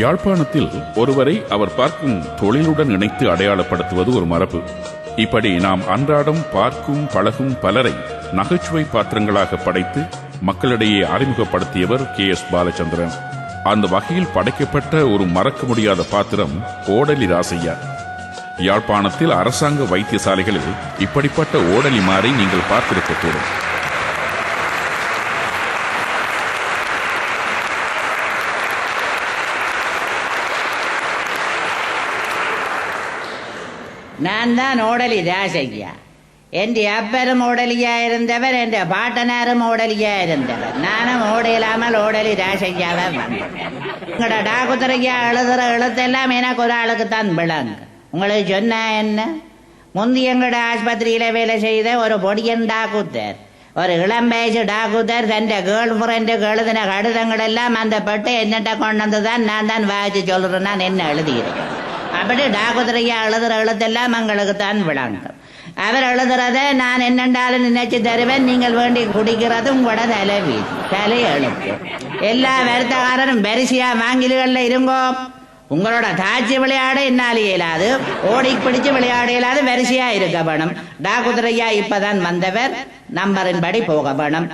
யாழ்ப்பாணத்தில் ஒருவரை அவர் பார்க்கும் தொழிலுடன் இணைத்து அடையாளப்படுத்துவது ஒரு மரபு. இப்படி நாம் அன்றாடம் பார்க்கும் பழகும் பலரை நகைச்சுவை பாத்திரங்களாக படைத்து மக்களிடையே அறிமுகப்படுத்தியவர் KS பாலச்சந்திரன். அந்த வகையில் படைக்கப்பட்ட ஒரு மறக்க முடியாத பாத்திரம் ஓடலி ராசையா. யாழ்ப்பாணத்தில் அரசாங்க வைத்தியசாலைகளில் இப்படிப்பட்ட ஓடலி மாறி நீங்கள் பார்த்திருக்கக்கூடும். நான் தான் ஓடலி ராசையா. எന്റെ அப்பரும் ஓடலியா இருந்தவர், எന്റെ பாட்டனாரும் ஓடலியா இருந்தவர். நானும் ஓடையிலாமல் ஓடலி ராசையாவை வந்தேன். உங்களோட டாக்குத்தரையா எழுதுற எழுத்தெல்லாம் எனக்கு ஒரு ஆளுக்கு தான் விளங்கு. உங்களுக்கு சொன்னா என்ன? முந்தி எங்களோட ஆஸ்பத்திரியில வேலை செய்த ஒரு பொடியன் டாக்குத்தர், ஒரு இளம் வயசு டாக்குத்தர் தன் கேர்ள் ஃப்ரெண்டுக்கு எழுதின கடிதங்கள் எல்லாம் அந்த பட்டு என்னட்ட கொண்டு வந்துதான் நான் தான் வாய்ச்சி சொல்றேன். நான் என்ன எழுதியிருக்கேன். அப்படி டாக்குத்தரையா எழுதுற எழுத்தெல்லாம் எங்களுக்கு தான் விளங்கும். அவர் எழுதுறத நான் என்னென்றாலும் நினைச்சு தருவேன். நீங்கள் வேண்டி குடிக்கிறது உங்களோட தலை எழுத்து. எல்லா வருத்தக்காரரும் வரிசையா வாங்கில்கள்ல இருங்கோ. உங்களோட தாட்சி விளையாட என்னால் இயலாது, ஓடி பிடிச்சு விளையாட இயலாது, வரிசையா இருக்க வேணும். டாக்குதிரையா இப்பதான் வந்தவர், நம்பரின் படி போக வேணும்.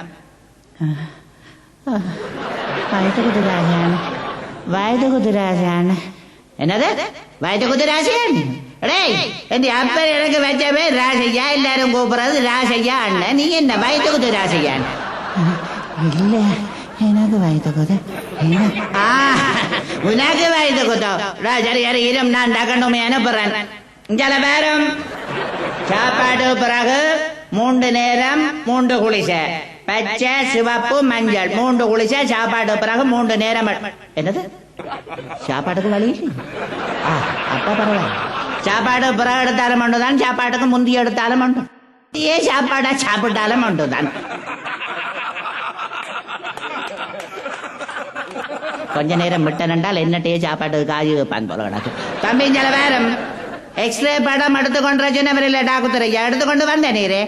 வயது குதிராஜான். என்னது வயது குதிராஜான்? என் அப்பர் எனக்கு வச்ச பேர் ராசையா. எல்லாரும் கூப்பிடுறது ராசையா அண்ணன். நீ என்ன வயது குதிராசையான்? இல்ல, எனக்கு வயது குது. உனக்கு வயது குதோ? சரி சரி இரும், நான் டக்கண்டுமே அனுப்புறேன். சில பேரும் சாப்பாடு பிறகு 3 நேரம் 3 குளிசை, பச்சை சிவப்பு மஞ்சள் 3 குளிசை. சாப்பாடு பிறகு 3 நேரம். என்னது சாப்பாட்டுக்கு வழி? அப்ப பரவாயில்ல. சாப்பாடு பிறகு எடுத்தாலும் ஒன்றுதான், சாப்பாட்டுக்கு முந்தி எடுத்தாலும் ஒன்று. சாப்பாடா சாப்பிட்டாலும் ஒன்றுதான். கொஞ்ச நேரம் விட்டனென்றால் என்னட்டையே சாப்பாட்டுக்கு காய் வைப்பான் போல கிடக்கு. தம்பி சில பேரும் எக்ஸ்ரே படம் எடுத்துக்கொண்டு சொன்னவரில்ல டாக்குத்துறையா, எடுத்துக்கொண்டு வந்தேன். நீரே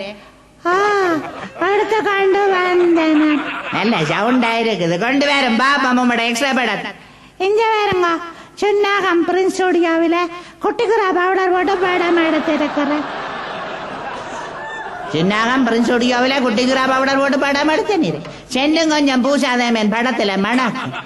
எடுத்துக்கொண்டு வந்தேன். நல்ல சவுண்டா இருக்குது. கொண்டு வரும் பாப்பா உம்மோட எக்ஸ்ரே படம். இங்க வேறுங்க சுன்னாகம் பிரின்ஸ் ஸ்டுடியோவில குட்டிக்குரா பவுடர் போட்டு படம் எடுத்திருக்கிறேன். சின்னாகம் பிரின்ஸ் ஸ்டுடியோவில குட்டிக்குரா பவுடர் போட்டு படம் எடுத்த நீர் சென்னும் கொஞ்சம் பூசாதேமேன் படத்துல மணக்கும்.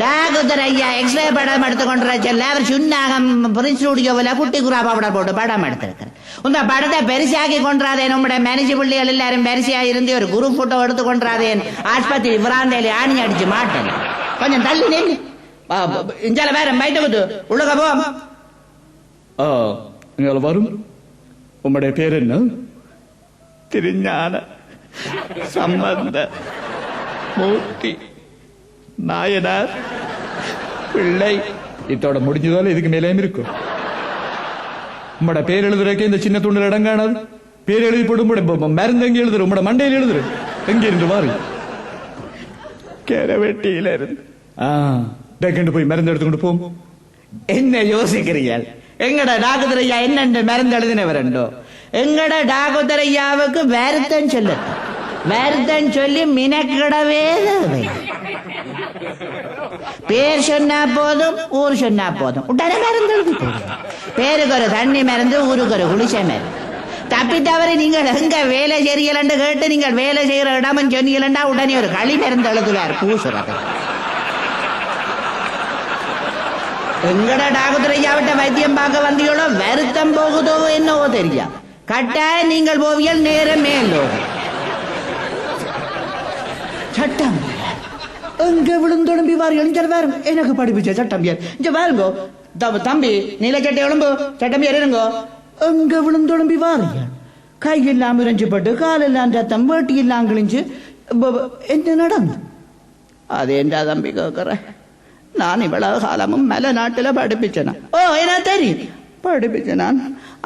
டாக்குத்துறையா எக்ஸ்ரே படம் எடுத்துக்கொண்டு சொல்ல அவர் சுன்னாகம் பிரின்ஸ் ஸ்டுடியோவில குட்டிக்குரா பவுடர் போட்டு படம் எடுத்திருக்கிறேன். இந்த படத்தை பெருசாக்கி கொண்டாதேன். நம்முடைய மேனேஜ் பிள்ளைகள் எல்லாரும் பெருசா இருந்து ஒரு குரூப் போட்டோ எடுத்துக்கொண்டாதேன். ஆஸ்பத்திரி விராந்தையில ஆணி அடிச்சு மாட்டேன். கொஞ்சம் தள்ளி நின்று இஞ்சால வேற பைட்டு உள்ளக போ. வரும். உம்முடைய பேர் என்ன? திருஞான சம்பந்த மூர்த்தி நாயனார் பிள்ளை. இத்தோட முடிஞ்சதால இதுக்கு மேலேயும் இருக்கும். உம்மோட பேர் எழுதுறதுக்கு இந்த சின்ன துண்டில் இடம் காணாது. பேர் எழுதி போட்டு மருந்து எங்க எழுதுற? உம்மோட மண்டையில் எழுதுற. எங்க இருந்து வாரு? கேரவெட்டியில இருந்து. போய் மருந்து எடுத்துக்கொண்டு போம். என்ன யோசிக்கிறீர்கள்? எங்கட டாக்குதுரையா என்னென்று மருந்து எழுதினவரண்டோ? எங்கட டாக்குதுரையாவுக்கு வருத்தம் சொல்ல, வருத்தம் சொல்லி மினக்கிடவே பேர் சொன்னா போதும், ஊர் சொன்னா போதும், உடனே மருந்து எழுதி போதும். பேருக்கு ஒரு தண்ணி மருந்து, ஊருக்கு ஒரு குளிச்ச மருந்து. தப்பி தவறி நீங்கள் எங்க வேலை செய்யலன்னு கேட்டு நீங்கள் வேலை செய்யற இடமும் சொன்னீங்களா உடனே ஒரு களி மருந்து எழுதுவார் பூசுறது. எங்கட டாக்குதுரையாவிட்ட வைத்தியம் பார்க்க வந்தீங்களோ வருத்தம் போகுதோ என்னவோ தெரியா. கட்டாயம் நீங்கள் போவியல் நேரம் மேலோ சட்டம் எங்க விழுந்தொழும்பி வாரியல் வேறும் எனக்கு படிப்பிச்ச சட்டம் பேர் இங்க வேறுங்கோ. தம்பி நீலச்சட்டை எலும்பு சட்டம் பேர் இருங்கோ. எங்க விழுந்தொழும்பி வாரியல் கையெல்லாம் இறைஞ்சுப்பட்டு காலெல்லாம் ரத்தம் வேட்டியெல்லாம் கிழிஞ்சு என்ன நடந்து? அது என்ன தம்பி கேட்கிறேன். நான் இவ்வளவு காலமும் மலை நாட்டுல படிப்பிச்சேனா? ஓ என்ன தெரியும் படிப்பிச்சேன். நான்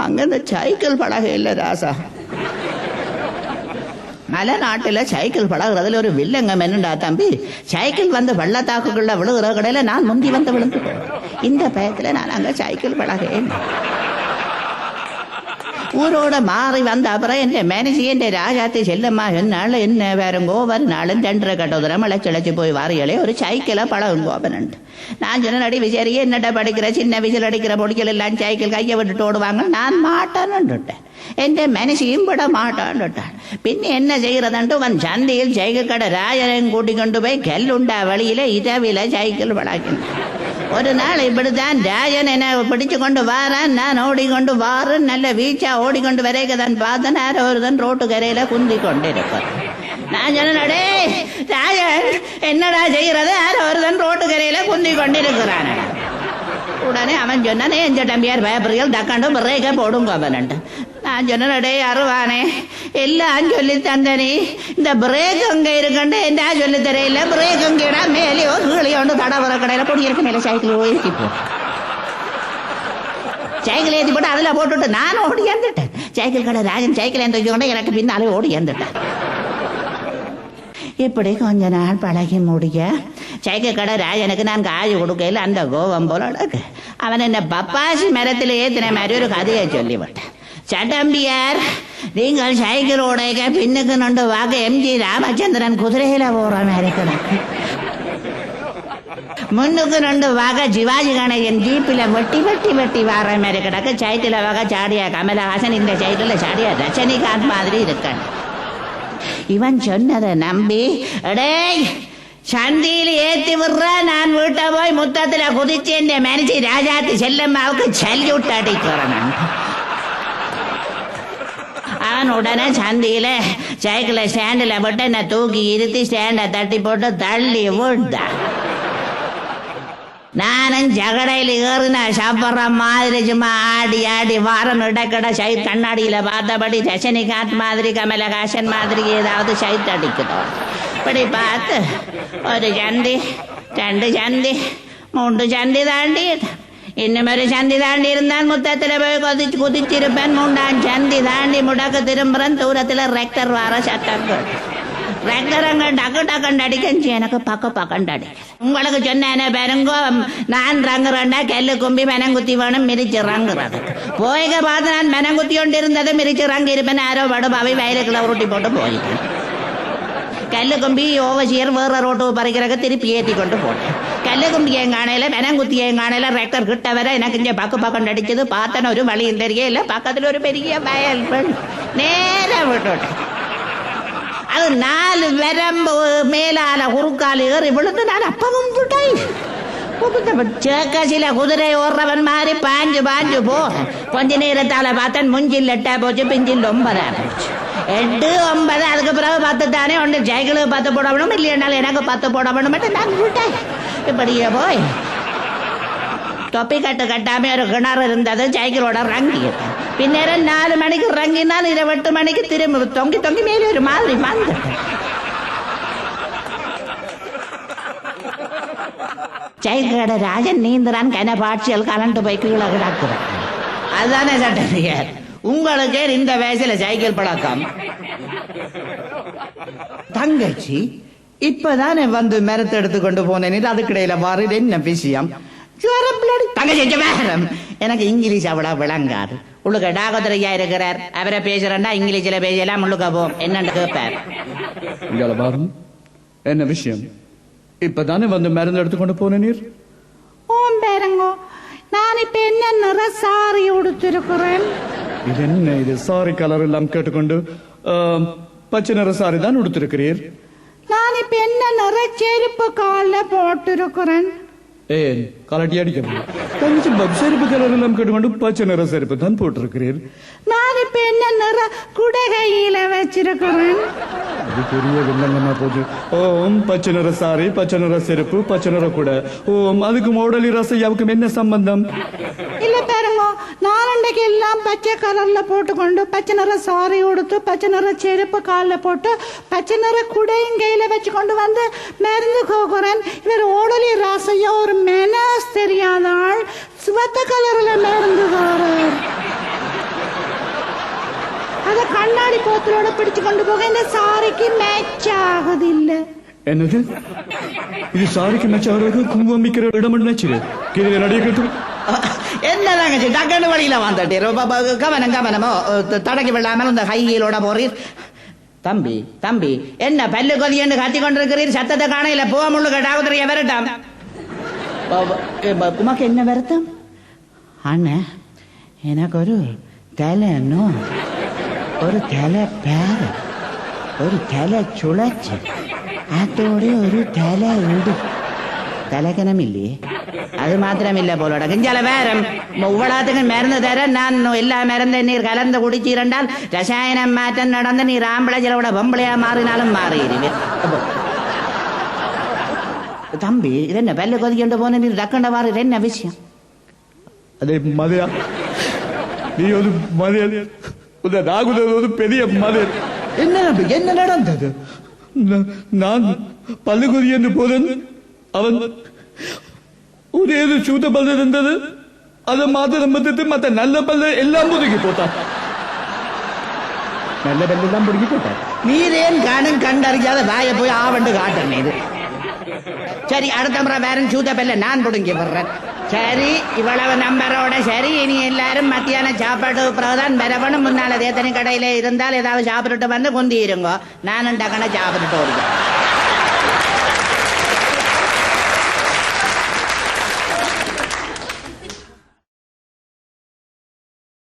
அங்க இந்த சைக்கிள் பழக இல்ல ராசா. மலை நாட்டுல சைக்கிள் பழகுறதுல ஒரு வில்லங்கம் என்னண்டா தம்பி, சைக்கிள் வந்து வெள்ளத்தாக்குக்குள்ள விழுகிற கடையில நான் முந்தி வந்து விழுந்து இந்த பயத்துல நான் அங்க சைக்கிள் பழக. ஊரோட மாறி வந்த அப்புறம் என் மேனேஜி என் ராஜாத்தி செல்லம்மா என்னால என்ன வேறுங்கோ ஒரு நாளும் 2.5 கட்டோதரம் இழைச்சிழைச்சி போய் வாரிகளே ஒரு சைக்கிளை பழகுங்கோ அவனு. நான் சொன்ன நடி விசாரி என்னட்ட படிக்கிற சின்ன விசில் அடிக்கிற பொடிகள் எல்லாம் சைக்கிள் கையை விட்டுட்டு ஓடுவாங்க, நான் மாட்டான்னுட்டேன். என் மனசையும் விட மாட்டான்னுட்டான். பின் என்ன செய்யறதுன்ட்டு அவன் சந்தையில் சைக்கிள் கடை ராஜனையும் கூட்டிக் கொண்டு போய் கல்லுண்டா வழியில இதவில சைக்கிள் பழகினான். ஒரு நாள் இப்படித்தான் ராஜன் என்ன பிடிச்சு கொண்டு வாரான், நான் ஓடிக்கொண்டு வாரன். நல்ல வீச்சா ஓடிக்கொண்டு வரைக்கதான் பார்த்தேன், ஒருதன் ரோட்டு கரையில குந்தி கொண்டு இருப்பார். நான் சொன்னே, ராஜன் என்னடா செய்யறது, ஒருதன் ரோட்டு கரையில குந்தி கொண்டு இருக்கிறான். உடனே அவன் சொன்னானே, எந்த தம்பியார் பயப்படுறீர்கள் டக்காண்டு பிரேக்க போடுங்க அவன்ட்டு. நான் சொன்னே, அருவானே எல்லாம் சொல்லி தந்தனி, இந்த பிரேக் அங்க இருக்கண்டு என்ன சொல்லி தெரியல, பிரேக் அங்கேடா மேலேயோ கீழையோண்டு தடவர கடையில பொடியிருக்கு மேல சைக்கிள் ஓயிருக்கு போ. சைக்கிள் ஏற்றி போட்டு அதுல போட்டுட்டு நான் ஓடி ஏந்துட்டேன். சைக்கிள் கடை ராஜன் சைக்கிள் ஏந்திக்கொண்டு எனக்கு பின்னாலே ஓடி ஏந்துட்டேன். இப்படி கொஞ்ச நாள் பழகி முடிய சைக்கிள் கடை ராஜனுக்கு நான் காஜு கொடுக்கையில் அந்த கோபம் போல அடக்கு. அவன் என்ன பப்பாசி மரத்தில் ஏத்தின மாதிரி ஒரு கதையை சொல்லிவிட்டான். சட்டம்பியார், நீங்கள் சைக்கிள் ஓடைக்க பின்னுக்கு நண்டு வாங்க எம்ஜி ராமச்சந்திரன் குதிரையில போற மாதிரி கிடக்கு, முன்னுக்கு 2 வாக சிவாஜி கணேசன் ஜீப்பில் வெட்டி வார மாதிரி கிடக்கு, சைக்கிள வாக சாடியா கமலஹாசன், இந்த சைக்கிள்ல சாடியா ரஜினிகாந்த் மாதிரி இருக்கான். இவன் சொன்னதை நம்பி டேய் சந்தியில் ஏத்தி விடுற, நான் வீட்டை போய் முத்தத்துல குதிச்சு என் மனைச்சி ராஜாத்தி செல்லம்மாவுக்கு சல்யூட் அடிக்கிறேன். அவன் உடனே சந்தியில சைக்கிளை ஸ்டாண்டில் போட்டு என்ன தூக்கி இருத்தி ஸ்டாண்டை தட்டி போட்டு தள்ளி விட்டான். நானும் ஜகடையில் ஏறின சாப்பிட்ற மாதிரி சும்மா ஆடி வாரம் இடக்கடை சைட் கண்ணாடியில பார்த்தபடி ரஜினிகாந்த் மாதிரி கமலஹாசன் மாதிரி ஏதாவது சைட் அடிக்கிறோம். இப்படி பார்த்து ஒரு சந்தி 2 சந்தி 3 சந்தி தாண்டி இன்னும் ஒரு சந்தி தாண்டி இருந்தால் முத்தத்துல போய் குதிச்சிருப்பேன். 3ஆம் சந்தி தாண்டி முடக்க திரும்புறேன். தூரத்துல ரெக்டர் வார சட்டம் ரெக்டரங்க டக்கு டக்குண்டு அடிக்கஞ்சி எனக்கு பக்கண்டு அடிக்க. உங்களுக்கு சொன்ன பெருங்கோ, நான் ரங்குறேன்டா கெல்லு கும்பி மெனங்குத்தி வேணும் மிரிச்சு ரங்குறது. போய்க பார்த்து நான் மெனங்குத்தி கொண்டு இருந்தது மிரிச்சு ரங்கு இருப்பேன். யாரோ படுபாவை வயலுக்குள்ள உருட்டி போட்டு போயிட்டேன். கல்லு கும்பி ஓவசியர் வேற ரோட்டு பறிக்கிறக்க திருப்பி ஏற்றி கொண்டு போட்டேன். கல்லு கும்பி எங்கானையில மெனங்குத்தி எங்கானையில ரெக்டர் கிட்ட வர எனக்கு இங்க பக்கண்டு அடிச்சது. பார்த்தன ஒரு வழியும் தெரியல, பக்கத்துல ஒரு பெரிய வயல் நேரம் விட்டுட்டேன். அது 4 வரம்பு மேலால குறுக்கால் ஏறி விழுந்து நான் அப்பவும் விட்டேன். சேக்கசில குதிரை ஓடுறவன் மாதிரி பாஞ்சு போ. கொஞ்ச நேரத்தால பார்த்தேன் முஞ்சில் 8 போச்சு, பிஞ்சில் 9 போச்சு. 8 9 அதுக்கு பிறகு 10 தானே. ஒன்று சைக்கிளுக்கு 10 போடணும், இல்லையானாலும் எனக்கு 10 போடணும் மட்டும் நான் விட்டேன். இப்படியே போய் தொப்பி கட்டாம ஒரு கிணறு இருந்தது, சைக்கிளோட ரங்கிட்டேன். பின்னேரம் 4 மணிக்கு ரங்கினால் 8 மணிக்கு திரும்ப தொங்கி மேலே ஒரு மாதிரி வந்துட்டேன். சைக்கிள் கடை ராஜன் நீந்துறான் கனபாட்சியல் கலண்டு போய் கீழே கிடக்குறேன். அதுதானே சட்டர், உங்களுக்கு இந்த வயசுல சைக்கிள் பழக்கம். தங்கச்சி இப்பதானே வந்து மரத்தை எடுத்து கொண்டு போனேன், அதுக்கிடையில வாரு என்ன விஷயம்? எனக்கு இங்கிலீஷ் அவ்வளவு விளங்காது. உள்ளுக்க டாகோதரையா இருக்கிறார், அவரை பேசுறா இங்கிலீஷ்ல பேசலாம். உள்ளுக்க போ என்னன்னு கேட்பார். என்ன விஷயம்? இப்பதானே வந்து மருந்து எடுத்துக்கொண்டு போனீர். ஓம் பேரங்கோ, நான் இப்ப என்ன நிற சாரி உடுத்திருக்கிறேன். இது என்ன இது சாரி கலர் எல்லாம் கேட்டுக்கொண்டு பச்சை நிற சாரி தான் உடுத்திருக்கிறீர். நான் இப்ப என்ன நிற செருப்பு கால போட்டிருக்கிறேன். ஏன் கலட்டி அடிக்க தங்கச்சி செருப்பு கலர் எல்லாம் கேட்டுக்கொண்டு பச்சை நிற செருப்பு தான் போட்டிருக்கிறீர். நான் இப்ப என்ன நிற குடகையில வச்சிருக்கிறேன். அது பெரிய வில்லங்கமா போச்சு. ஓம் பச்சை நிற சாரி, பச்சை நிற செருப்பு, பச்சை நிற கூட. ஓம் அதுக்கு மோடலி ரசையாவுக்கும் என்ன சம்பந்தம்? இல்ல பாருங்க, நாலண்டைக்கு எல்லாம் பச்சை கலர்ல போட்டுக்கொண்டு பச்சை நிற சாரி உடுத்து பச்சை நிற செருப்பு காலில் போட்டு பச்சை நிற குடையும் கையில வச்சு கொண்டு வந்து மருந்து கோக்குறேன். இவர் ஓடலி ராசையா ஒரு மெனஸ் தெரியாத ஆள் சிவத்த கலர்ல மருந்து கோறார். அத கண்ணாடி போத்தலோட பிடிச்சு கொண்டு போக இந்த சாரிக்கு மேட்ச் ஆகுது இல்ல. என்னது இது சாரிக்கு மேட்ச் ஆகுறதுக்கு குங்குமம் விற்கிற இடம் நினைச்சு கீழே நடிகை என்ன தங்கச்சி டக்குன்னு வழியில வந்துட்டு கவனமோ தடக்கி விடாமல் இந்த கையிலோட போறீர். தம்பி தம்பி என்ன பல்லு கொதியன்னு கத்தி கொண்டிருக்கிறீர், சத்தத்தை காணையில போக முள்ளு கேட்டாவுதிரிய விரட்டாம். உமக்கு என்ன வருத்தம்? அண்ணன் எனக்கு ஒரு தலைன்னு ஒரு தலை பேர், ஒரு தலை சுழற்சி, அதோட ஒரு தலை இடு. தலைக்கணம் இல்லையே, அது மாத்திரம் இல்ல போலோட கிஞ்சால வேறம் இவ்வளவுக்கு மருந்து தர நான் எல்லா மருந்து நீர் கலந்து குடிச்சிருந்தால் ரசாயனம் மாற்றம் நடந்து நீர் ஆம்பளைச்சலோட பொம்பளையா மாறினாலும் மாறிடுவேன். தம்பி இது என்ன பல்லு கொதிக்கொண்டு போன நீர் டக்கண்ட வாரு, என்ன விஷயம்? அதே மதையா, நீ ஒரு மதையல், ராகுல் ஒரு பெரிய மதையல். என்ன என்ன நடந்தது? நான் பல்லுகுதி என்று போதன் அவன் ஒரே ஒரு சூத்த பல்லு இருந்தது, அதை மாத்திரம் பார்த்துட்டு மற்ற நல்ல பல்லு எல்லாம் முதுகி போட்டான். நல்ல பல்லு எல்லாம் முடுங்கி போட்டான். நீரேன் கணும் கண்டறியாத வாய போய் ஆவண்டு காட்டுறேன். இது சரி, அடுத்த முறை வேற சூத்த பல்ல நான் புடுங்கி விடுறேன். சரி, இவ்வளவு நம்பரோட சரி, இனி எல்லாரும் மத்தியான சாப்பாடு பிறகுதான் வரவணும். முன்னால தேத்தனி கடையில இருந்தால் ஏதாவது சாப்பிட்டுட்டு வந்து குந்தி இருங்கோ, நானும் டக்குன சாப்பிட்டுட்டு ஓடிக்கிறேன்.